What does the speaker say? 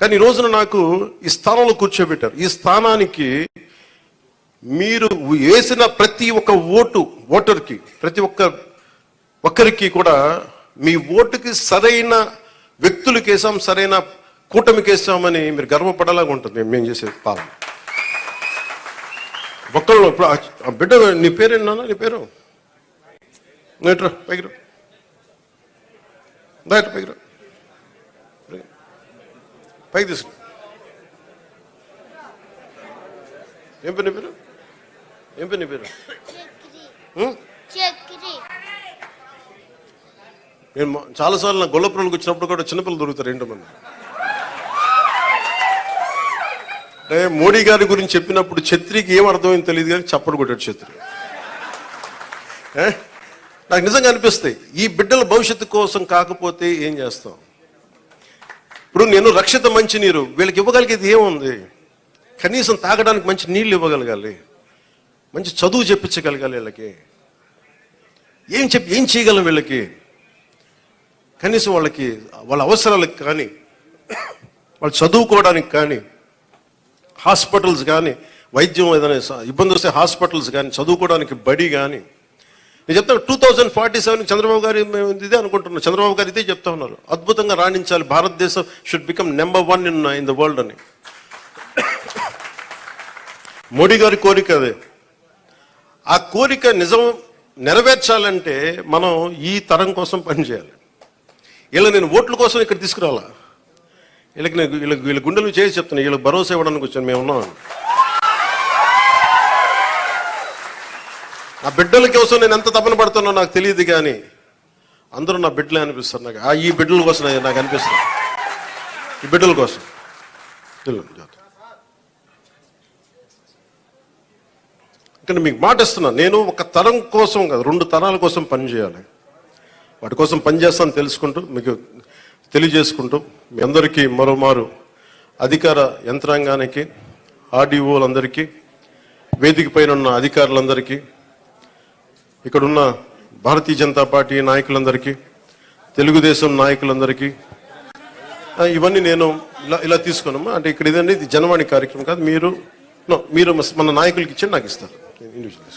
కానీ ఈ రోజున నాకు ఈ స్థానంలో కూర్చోబెట్టారు. ఈ స్థానానికి మీరు వేసిన ప్రతి ఒక్క ఓటర్కి, ప్రతి ఒక్కరికి కూడా మీ ఓటుకి సరైన వ్యక్తులకు వేసాం, సరైన కూటమికి వేసామని మీరు గర్వపడేలాగా ఉంటుంది మేము చేసే పాలన. ఒక్కళ్ళు ఇప్పుడు ఆ బిడ్డ, నీ పేరేనా? నీ పేరు నేట్రా పైకి రా, పైకి రా, పైకి తీసుకు. ఏం పేరు నీ పేరు? ఏం పేరు నీ పేరు? నేను చాలాసార్లు నా గొల్లపురంకి వచ్చినప్పుడు కూడా చిన్నపిల్లలు దొరుకుతారు. ఏంటో మంది అంటే మోడీ గారి గురించి చెప్పినప్పుడు ఛత్రికి ఏం అర్థమైంది తెలియదు కానీ చప్పడు కొట్టాడు ఛత్రి. నాకు నిజంగా అనిపిస్తాయి, ఈ బిడ్డల భవిష్యత్తు కోసం కాకపోతే ఏం చేస్తాం? ఇప్పుడు నేను రక్షిత మంచినీరు వీళ్ళకి ఇవ్వగలిగేది ఏముంది? కనీసం తాగడానికి మంచి నీళ్ళు ఇవ్వగలగాలి, మంచి చదువు చెప్పించగలగాలి. వీళ్ళకి ఏం చేయగలం? వీళ్ళకి కనీసం వాళ్ళ అవసరాలకు కానీ, వాళ్ళు చదువుకోవడానికి కానీ, హాస్పిటల్స్ కానీ, వైద్యం ఏదైనా ఇబ్బంది వస్తే హాస్పిటల్స్ కానీ, చదువుకోవడానికి బడి కానీ. నేను చెప్తాను 2047 చంద్రబాబు గారు ఇదే అనుకుంటున్నాను. చంద్రబాబు గారు ఇదే చెప్తా ఉన్నారు, అద్భుతంగా రాణించాలి, భారతదేశం should become number 1 in the world అని. మోడీ గారి కోరిక అదే. ఆ కోరిక నెరవేర్చాలంటే మనం ఈ తరం కోసం పనిచేయాలి. నేను ఓట్ల కోసం ఇక్కడ తీసుకురావాలా? వీళ్ళ గుండెలు చేసి చెప్తున్నా, వీళ్ళకి భరోసా ఇవ్వడానికి వచ్చాను. మేము ఉన్నాం. ఆ బిడ్డల కోసం నేను ఎంత తపన పడుతున్నా నాకు తెలియదు, కానీ అందరూ నా బిడ్డలే అనిపిస్తారు నాకు. ఈ బిడ్డల కోసం నాకు అనిపిస్తుంది, ఈ బిడ్డల కోసం. ఇక్కడ మీకు మాట ఇస్తున్నా, నేను ఒక తరం కోసం కాదు, 2 తరాల కోసం పనిచేయాలి. వాటి కోసం పనిచేస్తాను తెలుసుకుంటూ, మీకు తెలియజేసుకుంటూ, మీ అందరికీ మరోమారు అధికార యంత్రాంగానికి, ఆర్డీఓలందరికీ, వేదిక పైన ఉన్న అధికారులందరికీ, ఇక్కడున్న భారతీయ జనతా పార్టీ నాయకులందరికీ, తెలుగుదేశం నాయకులందరికీ, ఇవన్నీ నేను ఇలా తీసుకున్నామా అంటే ఇక్కడ ఇదండి, ఇది జనవాణి కార్యక్రమం కాదు. మీరు మన నాయకులకి ఇచ్చి నాకు ఇస్తారు.